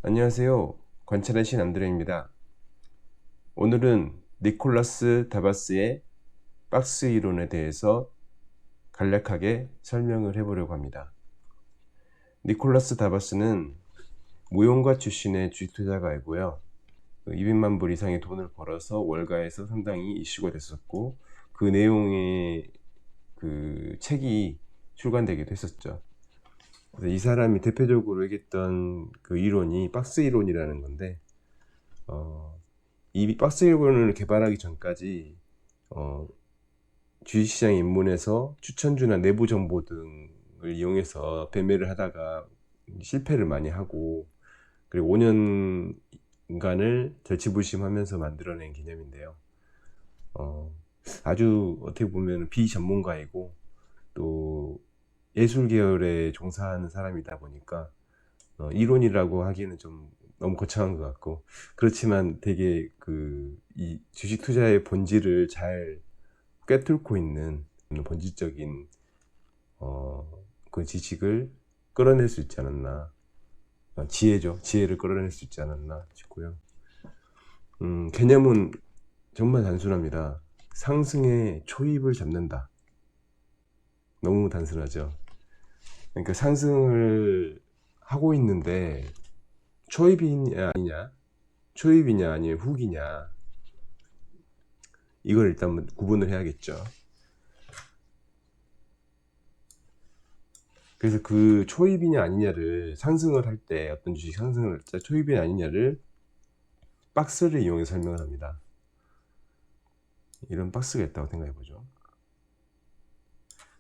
안녕하세요. 관찰의 신 안드레입니다. 오늘은 니콜라스 다바스의 박스 이론에 대해서 간략하게 설명을 해보려고 합니다. 니콜라스 다바스는 무용가 출신의 주식투자가이고요. 200만 불 이상의 돈을 벌어서 월가에서 상당히 이슈가 됐었고, 그 내용의 그 책이 출간되기도 했었죠. 그래서 이 사람이 대표적으로 얘기했던 그 이론이 박스 이론이라는 건데, 이 박스 이론을 개발하기 전까지 주식시장 입문해서 추천주나 내부 정보 등을 이용해서 매매를 하다가 실패를 많이 하고, 그리고 5년간을 절치부심하면서 만들어낸 개념인데요. 아주 어떻게 보면 비전문가이고 또 예술 계열에 종사하는 사람이다 보니까 이론이라고 하기에는 좀 너무 거창한 것 같고, 그렇지만 되게 이 주식 투자의 본질을 잘 꿰뚫고 있는 본질적인 그 지식을 끌어낼 수 있지 않았나, 지혜를 끌어낼 수 있지 않았나 싶고요. 개념은 정말 단순합니다. 상승의 초입을 잡는다. 너무 단순하죠. 그러니까 상승을 하고 있는데 초입이냐 아니냐, 초입이냐 아니면 훅이냐, 이걸 일단 구분을 해야겠죠. 그래서 그 초입이냐 아니냐를, 상승을 할 때, 어떤 주식 상승을 할 때 초입이냐 아니냐를 박스를 이용해 설명을 합니다. 이런 박스가 있다고 생각해 보죠.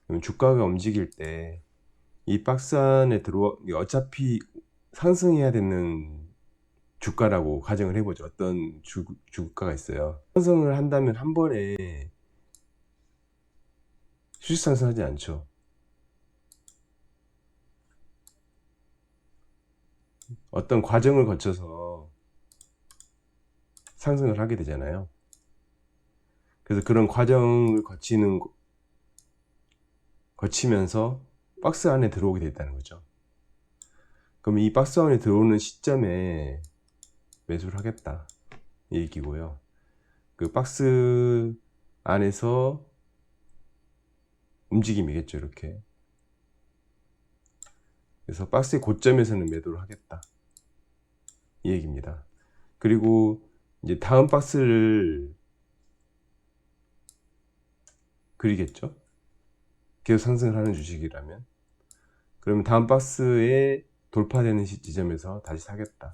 그럼 주가가 움직일 때 이 박스 안에 어차피 상승해야 되는 주가라고 가정을 해보죠. 어떤 주가가 있어요. 상승을 한다면 한 번에 수직 상승하지 않죠. 어떤 과정을 거쳐서 상승을 하게 되잖아요. 그래서 그런 과정을 거치면서 박스 안에 들어오게 됐다는 거죠. 그럼 이 박스 안에 들어오는 시점에 매수를 하겠다, 이 얘기고요. 그 박스 안에서 움직임이겠죠, 이렇게. 그래서 박스의 고점에서는 매도를 하겠다, 이 얘기입니다. 그리고 이제 다음 박스를 그리겠죠. 계속 상승을 하는 주식이라면. 그러면 다음 박스에 돌파되는 지점에서 다시 사겠다,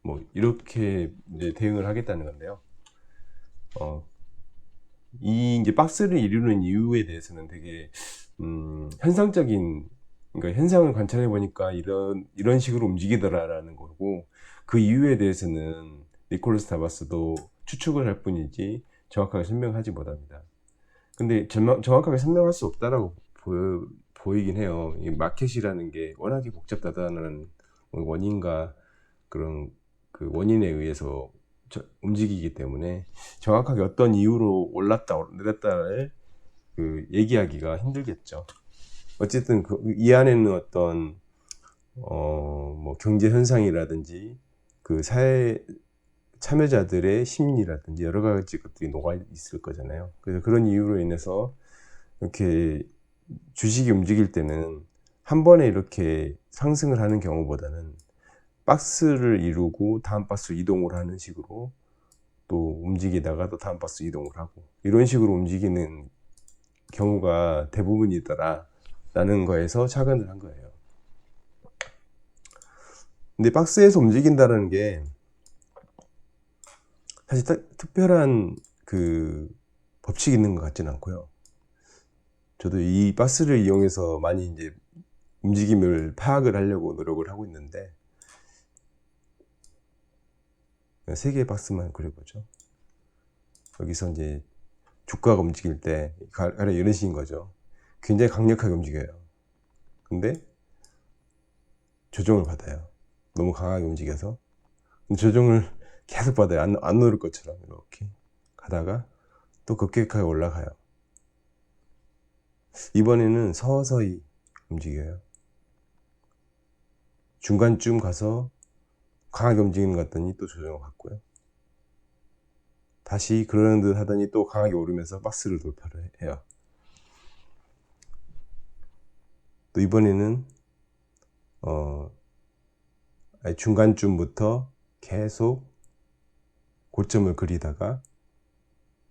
뭐 이렇게 이제 대응을 하겠다는 건데요. 이 이제 박스를 이루는 이유에 대해서는 되게 현상적인, 그러니까 현상을 관찰해 보니까 이런 식으로 움직이더라라는 거고, 그 이유에 대해서는 니콜라스 다바스도 추측을 할 뿐이지 정확하게 설명하지 못합니다. 근데 정확하게 설명할 수 없다라고 보이긴 해요. 이 마켓이라는 게 워낙에 복잡하다는 원인과 그런 그 원인에 의해서 움직이기 때문에 정확하게 어떤 이유로 올랐다 내렸다를 얘기하기가 힘들겠죠. 어쨌든 이 안에는 어떤 뭐 경제 현상이라든지 그 사회 참여자들의 심리라든지 여러 가지 것들이 녹아 있을 거잖아요. 그래서 그런 이유로 인해서 이렇게 주식이 움직일 때는 한 번에 이렇게 상승을 하는 경우보다는 박스를 이루고 다음 박스 이동을 하는 식으로 또 움직이다가 또 다음 박스 이동을 하고, 이런 식으로 움직이는 경우가 대부분이더라 라는 거에서 착안을 한 거예요. 근데 박스에서 움직인다는 게 사실 특별한 그 법칙이 있는 것 같지는 않고요. 저도 이 박스를 이용해서 많이 이제 움직임을 파악을 하려고 노력을 하고 있는데, 세 개의 박스만 그려보죠. 여기서 이제 주가가 움직일 때 가령 이런 식인 거죠. 굉장히 강력하게 움직여요. 근데 조정을 받아요. 너무 강하게 움직여서. 조정을 계속 받아요. 안 오를 것처럼 이렇게 가다가 또 급격하게 올라가요. 이번에는 서서히 움직여요. 중간쯤 가서 강하게 움직이는 것 같더니 또 조정을 받고요. 다시 그러는 듯 하더니 또 강하게 오르면서 박스를 돌파를 해요. 또 이번에는 중간쯤부터 계속 고점을 그리다가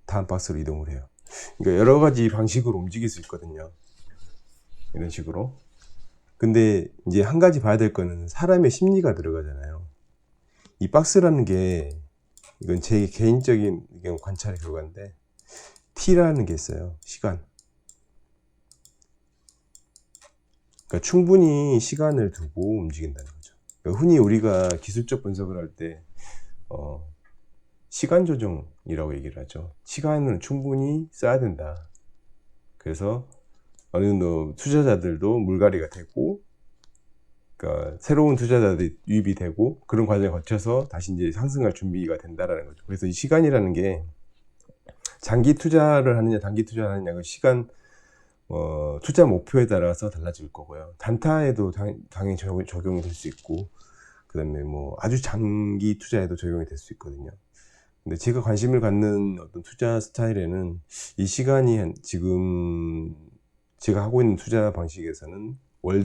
다음 박스로 이동을 해요. 그러니까 여러 가지 방식으로 움직일 수 있거든요. 이런 식으로. 근데 이제 한 가지 봐야 될 거는 사람의 심리가 들어가잖아요. 이 박스라는 게, 이건 제 개인적인 관찰의 결과인데, T라는 게 있어요. 시간. 그러니까 충분히 시간을 두고 움직인다는 거죠. 그러니까 흔히 우리가 기술적 분석을 할 때 시간 조정이라고 얘기를 하죠. 시간을 충분히 써야 된다. 그래서 어느 정도 투자자들도 물갈이가 되고, 그러니까 새로운 투자자들이 유입이 되고, 그런 과정을 거쳐서 다시 이제 상승할 준비가 된다라는 거죠. 그래서 이 시간이라는 게 장기 투자를 하느냐 단기 투자를 하느냐, 그 시간 투자 목표에 따라서 달라질 거고요. 단타에도 당연히 적용이 될 수 있고, 그 다음에 뭐 아주 장기 투자에도 적용이 될 수 있거든요. 근데 제가 관심을 갖는 어떤 투자 스타일에는 이 시간이 지금 제가 하고 있는 투자 방식에서는 월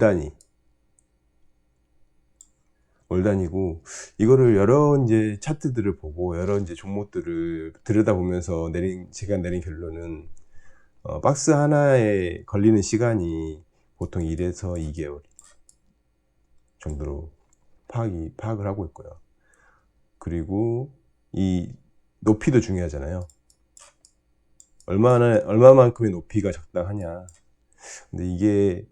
단위고, 이거를 여러 이제 차트들을 보고 여러 이제 종목들을 들여다보면서 제가 내린 결론은 박스 하나에 걸리는 시간이 보통 1에서 2개월 정도로 파악을 하고 있고요. 그리고 이 높이도 중요하잖아요. 얼마만큼의 높이가 적당하냐. 근데 이게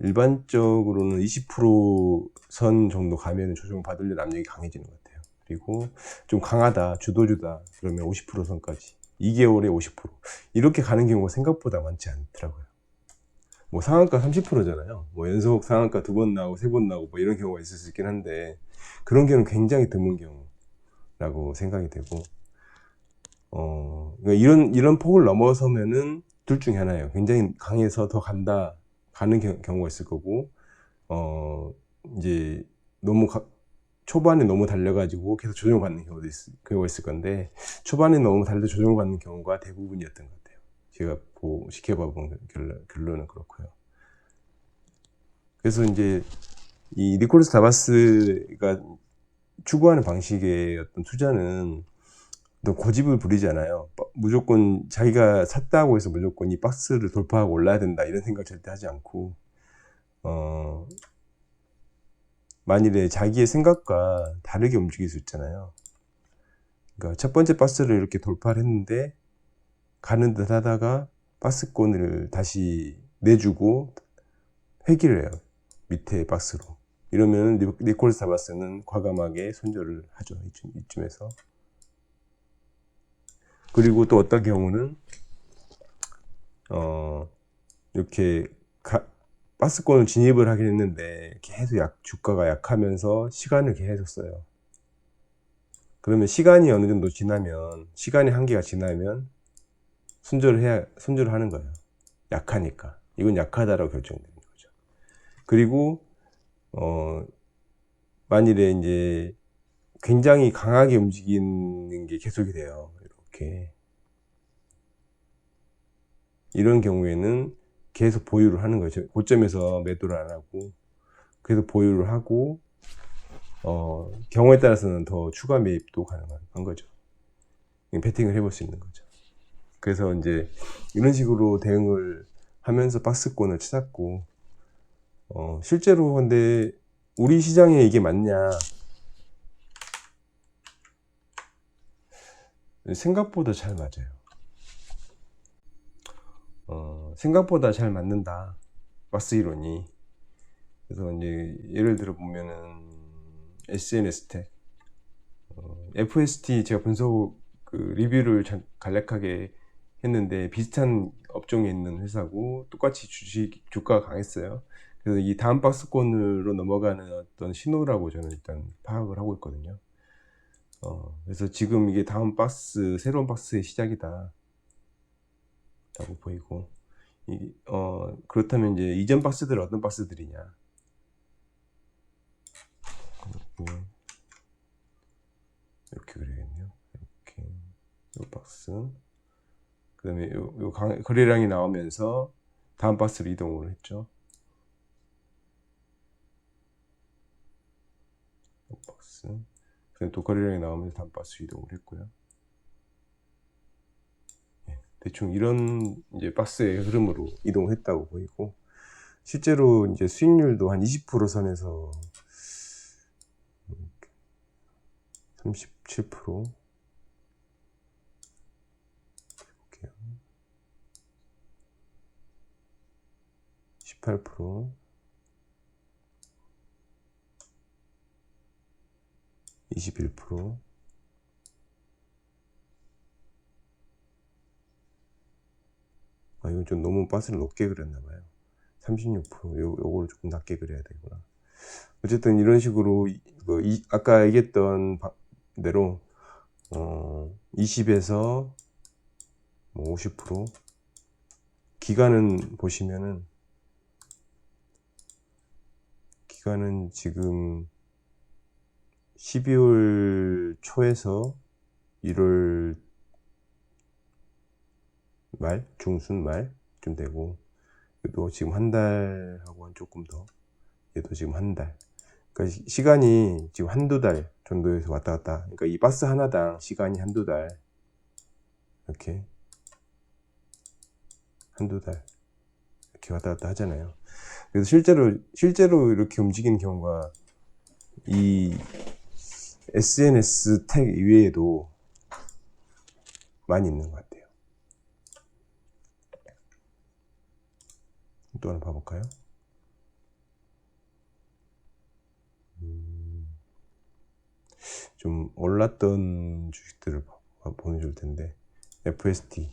일반적으로는 20% 정도 가면 조정 받으려는 압력이 강해지는 것 같아요. 그리고 좀 강하다, 주도주다 그러면 50% 선까지, 2개월에 50% 이렇게 가는 경우가 생각보다 많지 않더라고요. 뭐 상한가 30%잖아요. 뭐 연속 상한가 2번 나오고 3번 나오고 뭐 이런 경우가 있을 수 있긴 한데, 그런 경우는 굉장히 드문 경우라고 생각이 되고, 그러니까 이런 폭을 넘어서면은 둘 중에 하나예요. 굉장히 강해서 더 가는 경우가 있을 거고, 이제 너무 초반에 너무 달려가지고 계속 조정받는 경우가 있을 건데, 초반에 너무 달려 조정받는 경우가 대부분이었던 것 같아요. 제가 지켜봐본 결론은 그렇고요. 그래서 이제 이 니콜라스 다바스가 추구하는 방식의 어떤 투자는 또 고집을 부리지 않아요. 무조건 자기가 샀다고 해서 무조건 이 박스를 돌파하고 올라야 된다 이런 생각 절대 하지 않고, 만일에 자기의 생각과 다르게 움직일 수 있잖아요. 그러니까 첫 번째 박스를 이렇게 돌파를 했는데 가는 듯 하다가 박스권을 다시 내주고 회귀를 해요. 밑에 박스로. 이러면 니콜라스 다바스는 과감하게 손절을 하죠. 이쯤에서. 그리고 또 어떤 경우는 이렇게 박스권을 진입을 하긴 했는데 계속 주가가 약하면서 시간을 계속 써요. 그러면 시간이 어느 정도 지나면, 시간의 한계가 지나면 손절을 하는 거예요. 약하니까. 이건 약하다라고 결정되는 거죠. 그리고 만일에 이제 굉장히 강하게 움직이는 게 계속이 돼요. 이렇게. 이런 경우에는 계속 보유를 하는 거죠. 고점에서 매도를 안 하고 계속 보유를 하고, 경우에 따라서는 더 추가 매입도 가능한 거죠. 베팅을 해볼 수 있는 거죠. 그래서 이제 이런 식으로 대응을 하면서 박스권을 찾았고, 실제로 근데 우리 시장에 이게 맞냐? 생각보다 잘 맞아요. 생각보다 잘 맞는다. 박스 이론이. 그래서 이제 예를 들어 보면은 SNS텍, FST 제가 분석 리뷰를 간략하게 했는데, 비슷한 업종에 있는 회사고 똑같이 주가가 강했어요. 그래서 이 다음 박스권으로 넘어가는 어떤 신호라고 저는 일단 파악을 하고 있거든요. 그래서 지금 이게 다음 새로운 박스의 시작이다 라고 보이고, 그렇다면 이제 이전 박스들은 어떤 박스들이냐. 박스. 그 다음에 요 거래량이 나오면서 다음 박스로 이동을 했죠. 박스. 그다음 또 거래량이 나오면서 다음 박스 이동을 했고요. 대충 이런 이제 박스의 흐름으로 이동을 했다고 보이고, 실제로 이제 수익률도 한 20% 선에서 37%, 18%, 21%, 이건 좀 너무 박스를 높게 그렸나봐요. 36%, 요거를 조금 낮게 그려야 되구나. 어쨌든 이런 식으로 아까 얘기했던 대로 20에서 뭐 50%, 기간은 보시면은 기간은 지금 12월 초에서 1월 말, 중순 말쯤 되고, 얘도 지금 한 달하고 한 조금 더, 얘도 지금 한 달. 그러니까 시간이 지금 한두 달 정도에서 왔다 갔다. 그러니까 이 박스 하나당 시간이 한두 달, 이렇게 한두 달 이렇게 왔다 갔다 하잖아요. 그래서 실제로 이렇게 움직이는 경우가 이 SNS 택 이외에도 많이 있는 것 같아요. 또 하나 봐볼까요? 좀 올랐던 주식들을 보내줄 텐데, FST도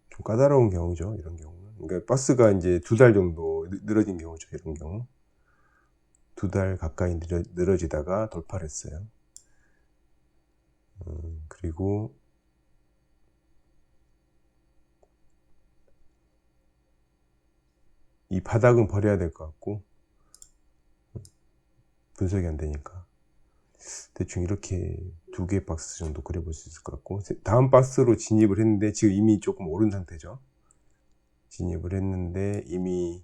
좀 까다로운 경우죠. 이런 경우는. 그러니까 박스가 이제 2달 정도 늘어진 경우죠. 이런 경우 2달 가까이 늘어지다가 돌파를 했어요. 그리고 이 바닥은 버려야 될 것 같고, 분석이 안 되니까 대충 이렇게 2개 박스 정도 그려볼 수 있을 것 같고, 다음 박스로 진입을 했는데 지금 이미 조금 오른 상태죠. 진입을 했는데 이미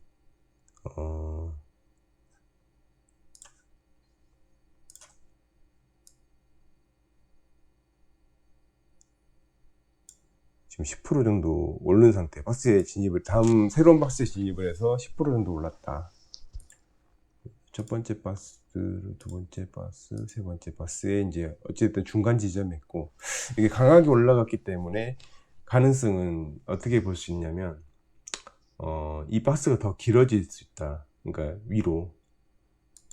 지금 10% 정도 오른 상태. 박스에 진입을, 다음 새로운 박스에 진입을 해서 10% 정도 올랐다. 첫 번째 박스, 두 번째 박스, 세 번째 박스에 이제 어쨌든 중간 지점에 있고, 이게 강하게 올라갔기 때문에 가능성은 어떻게 볼 수 있냐면, 이 박스가 더 길어질 수 있다. 그러니까 위로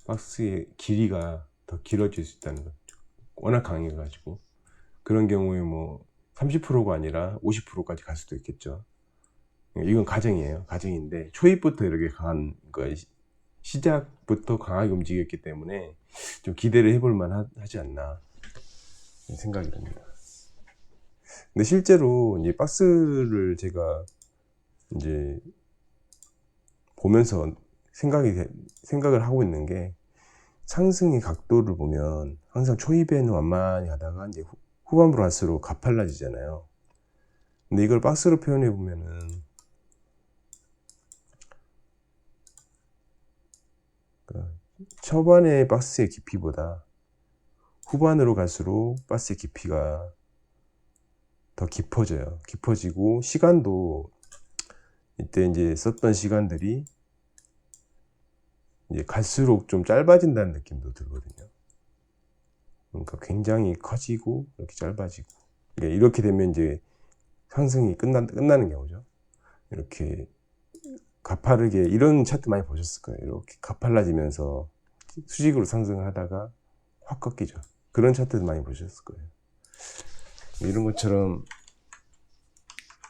박스의 길이가 더 길어질 수 있다는 거죠. 워낙 강해가지고. 그런 경우에 뭐 30%가 아니라 50%까지 갈 수도 있겠죠. 이건 가정이에요. 가정인데 초입부터 이렇게 강한, 그러니까 시작부터 강하게 움직였기 때문에 좀 기대를 해볼 만하지 않나 생각이 듭니다. 근데 실제로 이제 박스를 제가 이제 보면서 생각을 하고 있는 게, 상승의 각도를 보면 항상 초입에는 완만히 하다가 이제 후반부로 갈수록 가팔라지잖아요. 근데 이걸 박스로 표현해 보면은, 초반의 박스의 깊이보다 후반으로 갈수록 박스의 깊이가 더 깊어져요. 깊어지고 시간도 이때 이제 썼던 시간들이 이제 갈수록 좀 짧아진다는 느낌도 들거든요. 그러니까 굉장히 커지고 이렇게 짧아지고, 이렇게 되면 이제 상승이 끝나는 경우죠. 이렇게 가파르게, 이런 차트 많이 보셨을 거예요. 이렇게 가팔라지면서 수직으로 상승을 하다가 확 꺾이죠. 그런 차트도 많이 보셨을 거예요. 이런 것처럼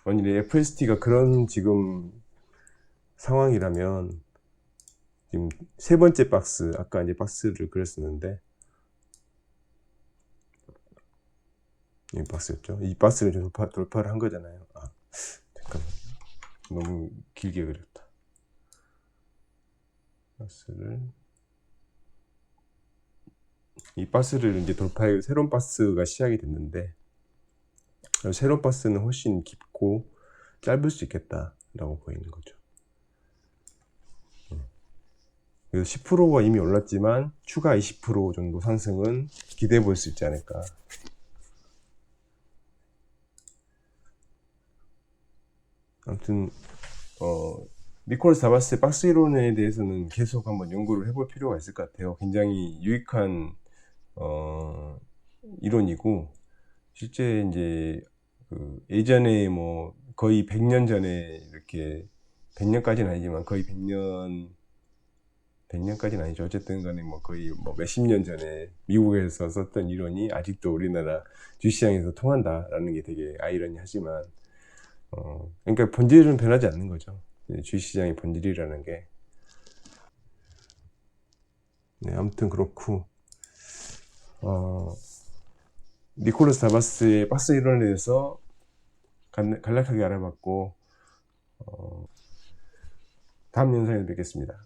만일에 FST가 그런 지금 상황이라면, 지금 세 번째 박스, 아까 이제 박스를 그렸었는데, 이 박스였죠. 이 박스를 좀 돌파를 한 거잖아요. 잠깐만요. 너무 길게 그렸다. 이 박스를 이제 돌파해 새로운 박스가 시작이 됐는데, 새로운 박스는 훨씬 깊고 짧을 수 있겠다라고 보이는 거죠. 그래서 10%가 이미 올랐지만 추가 20% 정도 상승은 기대해 볼 수 있지 않을까. 아무튼 니콜라스 다바스의 박스 이론에 대해서는 계속 한번 연구를 해볼 필요가 있을 것 같아요. 굉장히 유익한 이론이고, 실제 이제 예전에 뭐 거의 100년 전에 이렇게 100년까지는 아니지만 거의 100년까지는 아니죠. 어쨌든 간에 뭐 거의 뭐 몇십 년 전에 미국에서 썼던 이론이 아직도 우리나라 주식시장에서 통한다라는 게 되게 아이러니하지만, 그러니까 본질은 변하지 않는 거죠. 주식시장의 본질이라는 게. 네, 아무튼 그렇고, 니콜라스 다바스의 박스 이론에 대해서 간략하게 알아봤고, 다음 영상에서 뵙겠습니다.